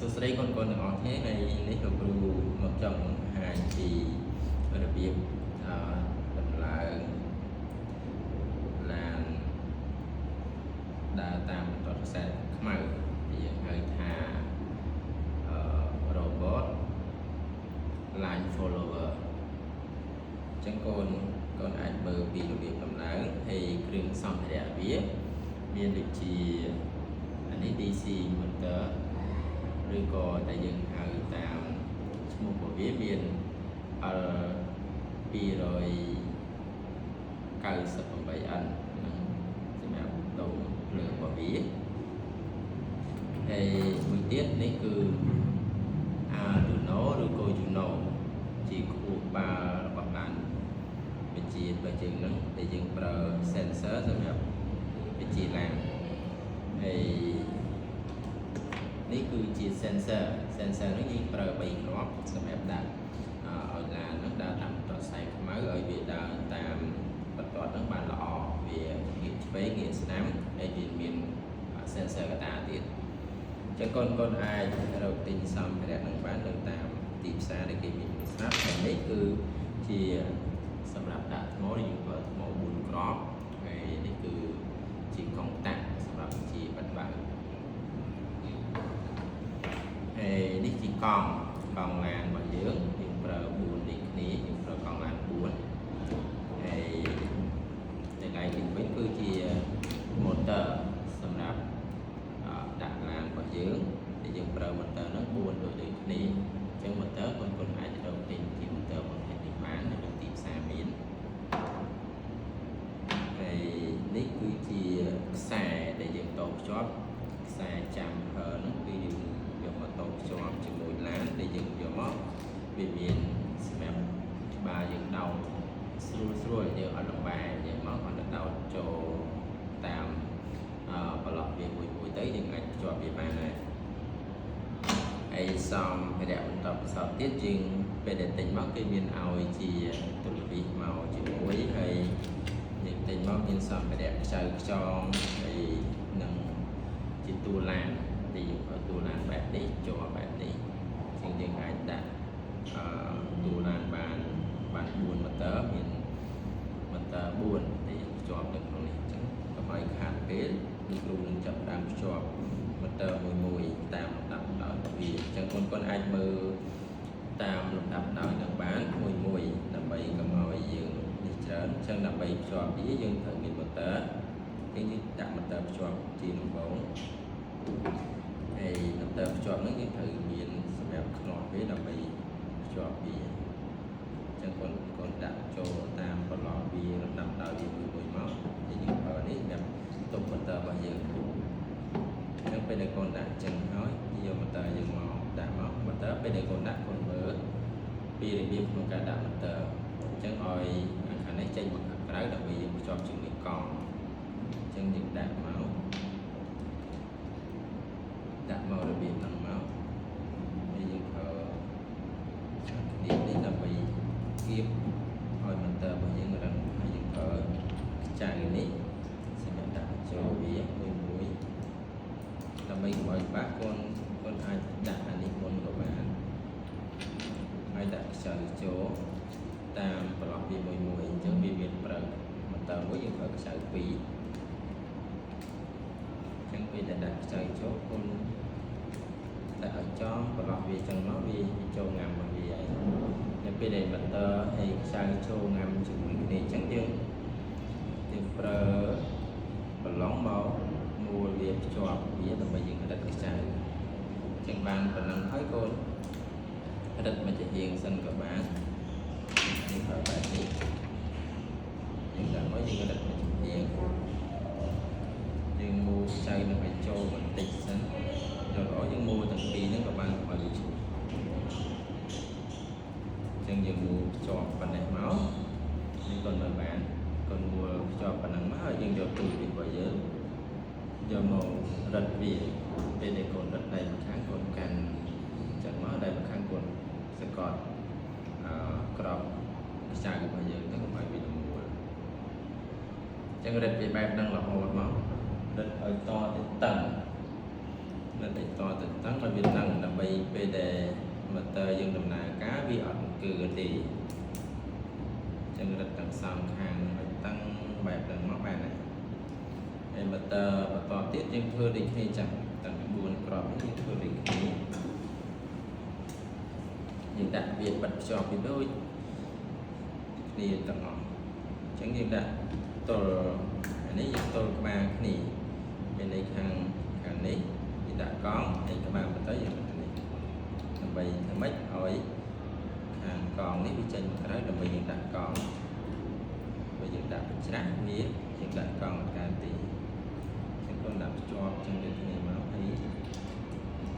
សួស្តីកូនៗទាំងអស់គ្នាថ្ងៃនេះលោកគ្រូមកចង់បង្ហាញពីរបៀបដំឡើងឡានដើរតាមបន្ទាត់ខ្សែខ្មៅយើងហៅថា robot line follower អញ្ចឹងកូនអាចមើលពីរបៀបដំឡើងហើយគ្រឿងសម្ភារៈវាមានដូចជាអានេះ DC motor ឬក៏តែយើងហៅតាមឈ្មោះរបស់វាមាន L298N សម្រាប់ដូរភ្លើងរបស់វាហើយមួយទៀតនេះគឺ Arduino ឬក៏ Uno ជាខួរក្បាលរបស់ឡានបញ្ជារបស់យើងហ្នឹងដែលយើងប្រើ sensor សម្រាប់បញ្ជាឡានហើយនេះគឺជា sensor នេះយើងប្រើ3គ្រាប់សម្រាប់ដាក់ឲ្យឡានហ្នឹងដើរតាមបន្ទាត់ខ្សែខ្មៅឲ្យវាដើរតាមបន្ទាត់ហ្នឹងបានល្អវាងាកឆ្វេងងាកស្ដាំហើយវាមាន sensor កតាទៀតអញ្ចឹងកូនអាចរកទិញសម្ភារៈហ្នឹងបាននៅតាមទីផ្សារដែលគេមានស្រាប់ហើយនេះគឺជាសម្រាប់ដាក់ថ្មយើងប្រើថ្ម4គ្រាប់ហើយនេះគឺជាកុងតាក់សម្រាប់បញ្ជាបិទបើកហើយនេះជាកង់ឡានរបស់យើងប្រើ4នេះគ្នាយើងប្រើកង់ឡាន4ហើយនៅកន្លែងនេះវិញគឺជា motor សម្រាប់ដាក់ឡានរបស់យើងដែលយើងប្រើ motor ហ្នឹង4ដូចគ្នាអញ្ចឹង motor កូនអាចរកទិញជា motor ប្រភេទនេះបាននៅទីផ្សារមានហើយនេះគឺជាខ្សែដែលយើងតភ្ជាប់ខ្សែចាំហ្នឹងគឺយើងយកមកតភ្ជាប់ជាមួយឡានដែលយើងយកមកវាមានសម្រាប់ក្បាលយើងដោតស្រួលយើងអត់លំបែយើងមកអត់ដោតចូលតាមប្លុកវាមួយទៅយើងអាចភ្ជាប់វាបានហើយហើយសម្ភារៈបន្តបន្ទាប់ទៀតយើងពេលដែលទិញមកគេមានឲ្យជាទូរទស្សន៍មកជាមួយហើយយើងទិញមកមានសម្ភារៈខ្ចៅខ្ចងហើយនឹងជាតួឡានដែលយើងប្រើតួឡានបែបនេះជាប់បែបនេះជាងយើងអាចដាក់តួឡានបាន4 motor មាន motor 4ដែលភ្ជាប់នៅក្នុងនេះអញ្ចឹងកុំឲ្យខាតពេលលោកគ្រូនឹងចាប់ផ្ដើមភ្ជាប់ motor មួយតាមលំដាប់ដោយវាអញ្ចឹងកូនអាចមើលតាមលំដាប់ដោយនឹងបានមួយដើម្បីកុំឲ្យយើងនេះច្រើនអញ្ចឹងដើម្បីភ្ជាប់វាយើងត្រូវមាន motor យើងដាក់ motor ភ្ជាប់ជាដំបូងហើយ motor ភ្ជាប់ហ្នឹងយើងត្រូវមានសម្រាប់ខ្នាស់វាដើម្បីភ្ជាប់វាអញ្ចឹងកូនដាក់ចូលតាមប្លុកវាលំដាប់ដោយវាមួយមកហើយយើងប្រើនេះសម្រាប់ទុក motor របស់យើងអញ្ចឹងពេលដែលកូនដាក់អញ្ចឹងហើយយក motor យើងមកដាក់មក motor ពេលដែលកូនដាក់កូនមើលពីរបៀបក្នុងការដាក់ motor អញ្ចឹងឲ្យខាងនេះចេញមកខាងក្រៅដើម្បីយើងភ្ជាប់ជាមួយកង់អញ្ចឹងយើងដាក់មករបៀបហ្នឹងមកហើយយើងប្រើនេះដើម្បីគៀបឲ្យ motor របស់យើងរឹងហើយយើងប្រើខ្ចៅនេះសម្រាប់ដាក់ចូលវាមួយដើម្បីកុំឲ្យបាក់កូនអាចដាក់អានេះមុនក៏បានហើយដាក់ខ្ចៅចូលតាមប្លុកវាមួយអញ្ចឹងវាមានប្រើ motor មួយយើងប្រើខ្ចៅ2អញ្ចឹងពេលដែលដាក់ខ្ចៅចូលកូនដាក់ឲ្យចំប្លុកវាចឹងមកវាចូលងាំមកវាហើយនៅពេលដែល motor ហើយខ្សែចូលងាំជាមួយគ្នាអញ្ចឹងយើងប្រើប្រឡងមកមួលវាភ្ជាប់វាដើម្បីយើងរឹតខ្សែអញ្ចឹងបានប៉ុណ្ណឹងហើយកូនរឹតមកជារៀងសិនក៏បានយើងប្រើបែបនេះយើងដាក់មកយើងរឹតមកជារៀងយើងមួលខ្សែនឹងឲ្យចូលបន្តិចសិនដល់ល្អយើងមួលទាំងពីរហ្នឹងក៏បានឲ្យវាឈប់អញ្ចឹងយើងមួលភ្ជាប់ប៉ុណ្ណេះមកយើងក៏នៅបានកូនមួលភ្ជាប់ប៉ុណ្ណឹងមកហើយយើងយកទូរទស្សន៍របស់យើងយកមករឹតវាពេលដែលកូនរឹតដៃម្ខាងកូនកាន់ចឹងមកដៃម្ខាងកូនសកត់ក្របខ្សែរបស់យើងទៅកុំឲ្យវារមួលចឹងរឹតវាបែបហ្នឹងរហូតមករឹតឲ្យតទៅតឹងរឹតឲ្យតទៅតឹងឲ្យវាតឹងដើម្បី motor យើងដំណើរការវាអត់អង្គើទេចឹងរឹតទាំងសងខាងតឹងបែបហ្នឹងមកបានហើយហើយ motor បន្តទៀតយើងធ្វើដូចគ្នាចឹងទាំង4គ្រាប់នេះយើងធ្វើដូចគ្នាយើងដាក់វាបិទភ្ជាប់វាដូចគ្នាទាំងអស់ចឹងយើងដាក់ទល់អានេះយើងទល់ក្បាលគ្នាមានន័យខាងនេះយើងដាក់កង់ហើយក្បាលបន្តយើងដាក់នេះដើម្បីធ្វើម៉េចឲ្យខាងកង់នេះវាចេញមកក្រៅដើម្បីយើងដាក់កង់បើយើងដាក់ច្រាស់វាយើងដាក់កង់កើតទីចឹងគាត់ដាក់ភ្ជាប់ចឹងដូចគ្នាមកហើយ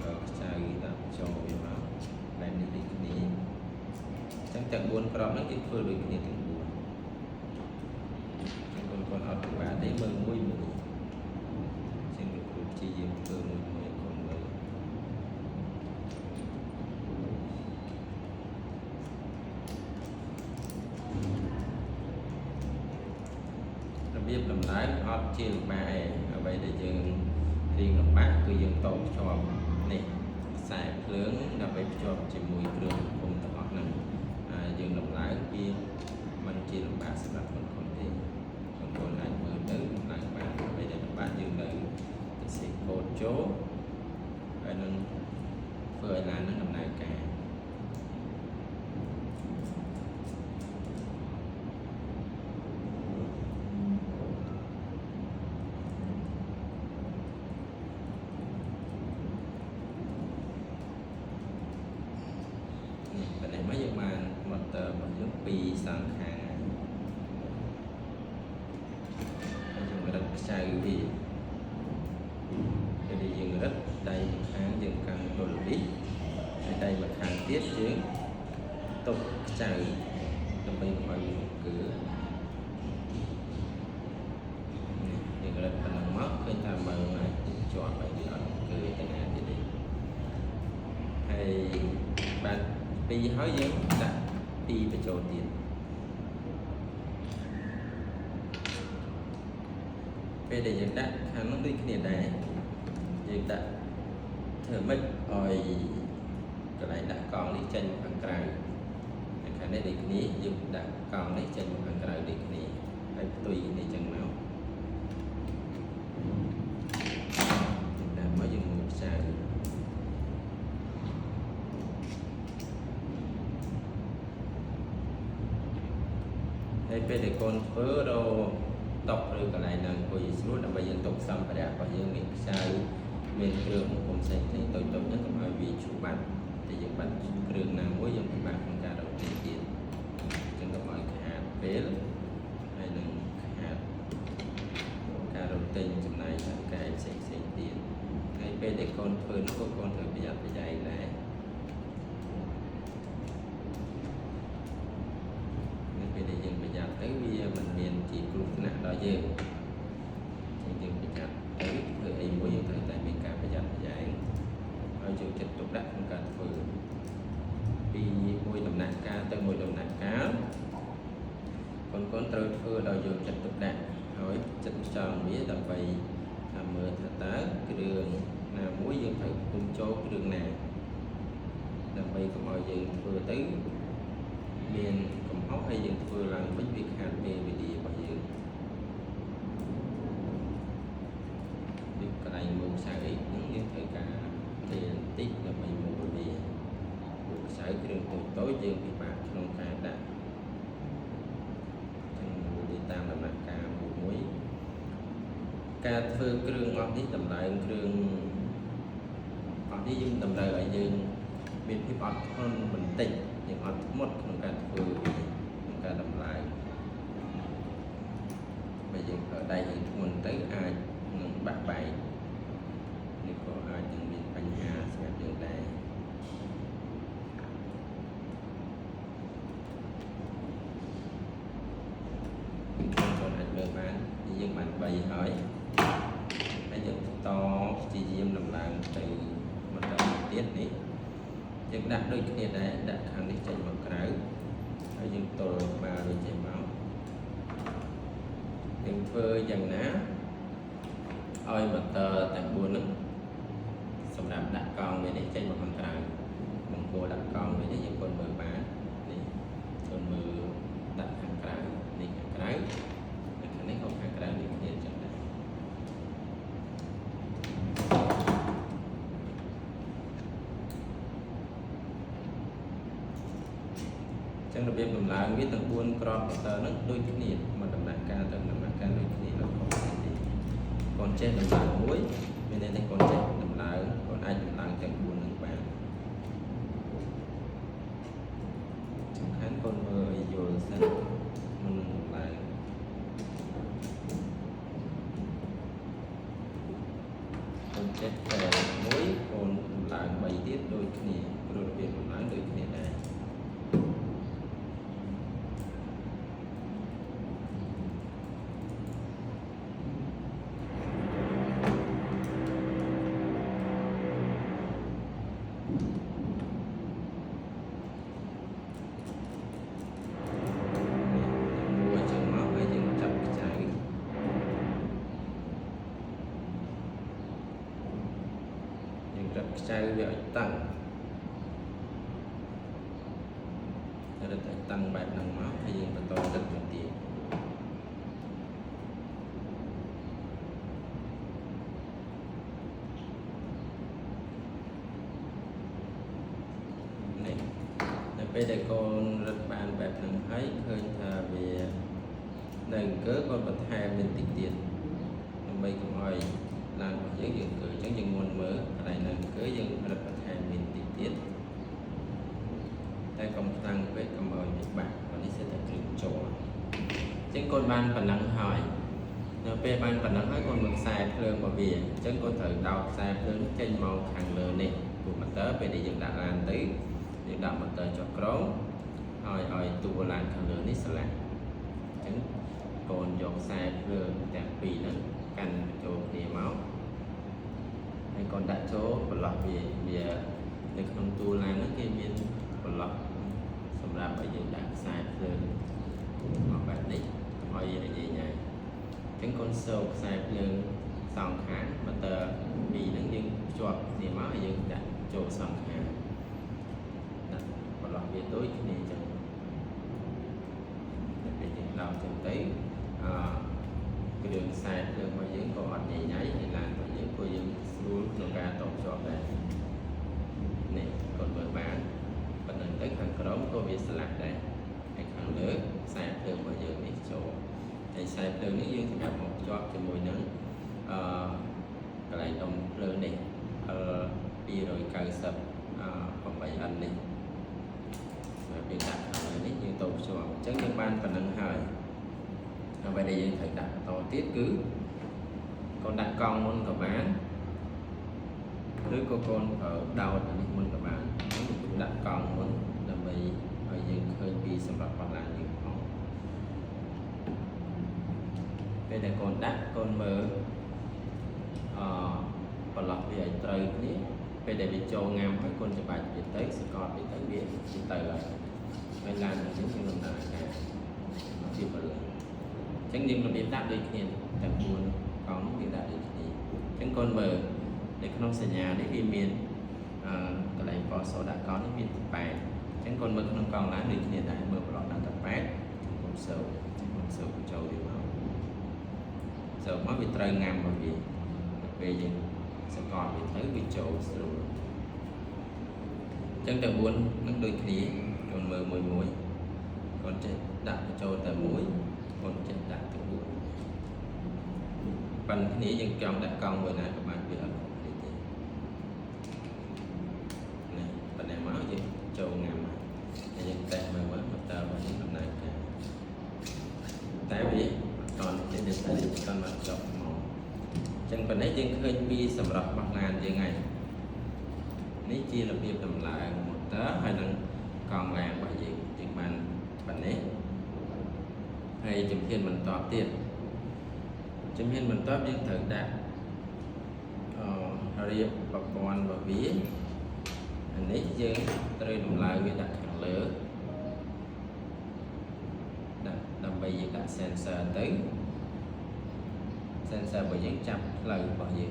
ខ្ចៅដាក់ចូលវាមកបែបនេះដូចគ្នាចឹងទាំង4គ្រាប់ហ្នឹងគេធ្វើដូចគ្នាទាំង4ចឹងគាត់អត់ពិបាកទេមើលមួយចឹងលោកគ្រូជាយើងធ្វើមួយគាត់មើលរបៀបដំណើរអត់ជាលំបាកឯងអ្វីដែលយើងរៀងលំបាកគឺយើងតភ្ជាប់នេះខ្សែភ្លើងដើម្បីភ្ជាប់ជាមួយគ្រឿងពំទាំងអស់ហ្នឹងយើងដំឡើងវាមិនជាលំបាកសម្រាប់បងប្អូនទេបងប្អូនអាចមើលទៅដំឡើងបានអ្វីដែលលំបាកយើងនៅទៅសេកូដចូលហើយនឹងធ្វើឲ្យឡាននឹងដំណើរការមកយើងបានmotorរបស់យើង2សងខាងហើយយើងរឹតខ្ចៅវាពេលយើងរឹតដៃម្ខាងយើងកាន់ទល់នេះហើយដៃម្ខាងទៀតយើងទុកខ្ចៅដើម្បីកុំឲ្យវាគឺយើងរឹតប៉ុណ្ណឹងមកឃើញថាមើលអាចជាប់ហើយវាអត់គឺទៅណាទៀតទេហើយបាន2ហើយយើងដាក់2បញ្ចូលទៀតពេលដែលយើងដាក់ខាងនោះដូចគ្នាដែរយើងដាក់ធ្វើម៉េចឲ្យកន្លែងដាក់កង់នេះចេញមកខាងក្រៅហើយខាងនេះដូចគ្នាយើងដាក់កង់នេះចេញមកខាងក្រៅដូចគ្នាហើយផ្ទុយនេះចឹងមកដាក់មកយើងមកខ្ចៅហើយពេលដែលកូនធ្វើរតុកឬកន្លែងណាអង្គុយស្រួលដើម្បីយើងទុកសម្ភារៈរបស់យើងមានខ្សៅមានគ្រឿងបង្គុំផ្សេងៗតូចៗហ្នឹងកុំឲ្យវាឈូសបាត់តែយើងបាត់គ្រឿងណាមួយយើងពិបាកក្នុងការរកទីទៀតចឹងកុំឲ្យខាតពេលហើយនឹងខាតការរកទិញចំណាយខាងកាយផ្សេងៗទៀតហើយពេលដែលកូនធ្វើនោះក៏កូនត្រូវប្រយ័ត្នប្រយែងដែរពេលដែលយើងប្រយ័ត្នទៅវាមិនមានជាគ្រោះថ្នាក់ដល់យើងយើងប្រយ័ត្នទៅធ្វើអីមួយយើងត្រូវតែមានការប្រយ័ត្នប្រយែងហើយយកចិត្តទុកដាក់ក្នុងការធ្វើពីមួយដំណាក់កាលទៅមួយដំណាក់កាលកូនត្រូវធ្វើដោយយកចិត្តទុកដាក់ហើយចិត្តចង់វាដើម្បីថាមើលថាតើគ្រឿងណាមួយយើងត្រូវគុំចូលគ្រឿងណាដើម្បីកុំឲ្យយើងធ្វើទៅមានកំហុសហើយយើងធ្វើឡើងវិញវាខាតពេលវេលារបស់យើងពីកន្លែងមើលខ្សែអីហ្នឹងយើងត្រូវការពេលបន្តិចដើម្បីមើលវាខ្សែគ្រឿងតូចៗយើងពិបាកក្នុងការដាក់ទៅតាមដំណាក់កាលមួយការធ្វើគ្រឿងអស់នេះតម្លើងគ្រឿងអស់នេះយើងតម្រូវឲ្យយើងមានភាពអត់ធ្មត់បន្តិចយើងអត់ធ្មត់ក្នុងការធ្វើក្នុងការតម្លើងបើយើងប្រើដៃយើងធ្ងន់ទៅអាចនឹងបាក់បែកនេះក៏អាចនឹងមានបញ្ហាសម្រាប់យើងដែរគាត់អាចមើលបានយើងបាន3ហើយហើយយើងបន្តព្យាយាមដំឡើងទៅបន្តទៀតនេះយើងដាក់ដូចគ្នាដែរដាក់ខាងនេះចេញមកក្រៅហើយយើងទល់ក្បាលវាចេញមកយើងធ្វើយ៉ាងណាឲ្យ motor ទាំង4ហ្នឹងសម្រាប់ដាក់កង់វានេះចេញមកខាងក្រៅបង្គាដាក់កង់ chẳng đặc biệt làm lại biết tầng buôn crop tờ nó đôi cái nịt mà đầm nạc ca tầng đầm nạc ca đôi cái nịt là không gì còn trên đầm lại muối bên đây thì còn trên đầm lại còn ai đầm lại tầng buôn đầm bàn chẳng hạn con mơ vô sân mình lại còn trên muối còn lại 7 tiết đôi cái nịt rồi đặc biệt làm lại đôi cái nịt này chai vợ tăng ada tăng bạc nang máu hay dùng to rất là tiền này bây giờ con rất bàn bạc nang thấy hơi thà về nền cớ con bật hai bên tiền tiền bây cũng hỏi làm một giấy dựng cử chẳng dừng nguồn mở lại nền cớ dừng rất bật hai bên tiền tiền tay công tăng với cầm ở Nhật Bản và đi sẽ thật trường chỗ trên con ban phần năng hỏi nếu về ban phần năng hỏi con mực xài phương mà vì chân con thử đọc xài phương trên màu hàng lờ này của mặt tớ về để dựng đạo làm tới dựng đạo mặt tớ cho cấu hỏi hỏi tù làm hàng lờ này sẽ làm chứng còn dọn xài phương đẹp vì nó cành chỗ thì máu hay còn đã chỗ và lọt vì để không tu làm nó kia viên và lọt xong ra bây giờ đã sai phương hoặc bạn đi hỏi gì nhỉ cái con sâu sai phương sòng kháng mà tờ bị nó nhưng cho thì máu dựng đã chỗ sòng kháng và lọt về tối cái này chẳng để những đầu chẳng tới cái đường sai phương mà những có hoạt nhảy nháy thì làm và những cô những luôn nó ra tổng cho về này còn mở bán và nâng tới khăn chrome có việc slack đây cái khăn lửa sai thường vào giờ mấy chỗ thì sai thường nếu như thì gặp một cho mùi nắng cái này đồng lửa này đi rồi cài sập phòng bảy anh này và việc đặt nếu như tổ cho chắc những ban phần nâng hơi vậy đây thầy đặt to tiết cứ còn đặt con môn của bán đứa cô con ở đầu là đi môn của bạn đặt con môn là mình ở những hơi bị sản phẩm còn lại những không bây giờ còn đặt con mở còn lọt về trời ní bây giờ bị trâu ngam với con cho bạn bị tới sẽ còn bị tới biết bị tới rồi bây làm là những cái lần này nó chỉ phải chẳng những là biết đáp đi hiện tại buồn có biết đáp đi chẳng con mở để không sẽ nhà để ghi miền cái này có số đã có những miền tập bài chẳng còn mực không còn lá được hiện tại mở lọt đang tập bát một sầu của châu điều nào giờ mới bị trời ngam bởi vì về gì sẽ còn bị thấy bị châu rồi chẳng tại buồn nó đôi khi còn mở mùi muối còn trên đặt châu tại muối còn trên đặt cái buồn phầnนี้ยังจำได้กองไว้นะประมาณเดือนนี่ปัญหามาอยู่โจงามยังแต่มาว่ามันตาวันนี้มันนานกันแต่วิตอนที่เด็กตอนมาจบหมอจังปัญหายังเคยมีสำหรับบางงานยังไงนี่จีระเบียบตำราหมดเต๋อให้นั่งกองแรงว่าอย่างจึงมันปัญหาให้จำเป็นมันต่อเตี้ยcho nên mình tốt những thực đạt riêng và con và vía anh ấy dương tôi đồng lại với đặt hàng lửa đặt bây giờ đặt sensor tới sensor bởi những trăm lời bao nhiêu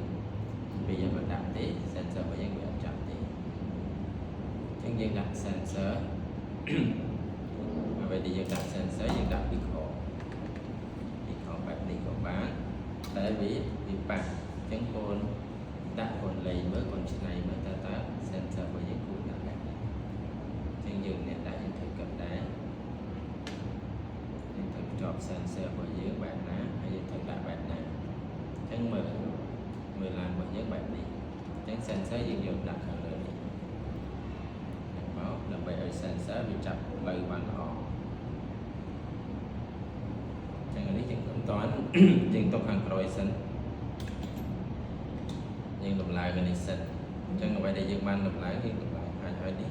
bây giờ mình đặt tí sensor bởi những trăm trăm tí chẳng dân đặt sensor và bây giờ đặt sensor dân đặt bị khổ bạn đi của bán tại vì bạn chẳng con đã còn lấy mới còn chuyện này mới ta sensor với những cụ đã chẳng dừng nên đã những thực cập đá job sensor của dưới bạn ná hay thực tại bạn ná chẳng mười làm của dưới bạn đi chẳng sensor dương dụng đặt hàng lời đi đó là vậy ở sensor bị chặt lời bằng họ chẳng là lý chẳng cũng toán chẳng tốt hàng rồi sân nhưng lầm lại cái này sân chẳng là vậy để dương ban lầm lại thì lầm lại hai đi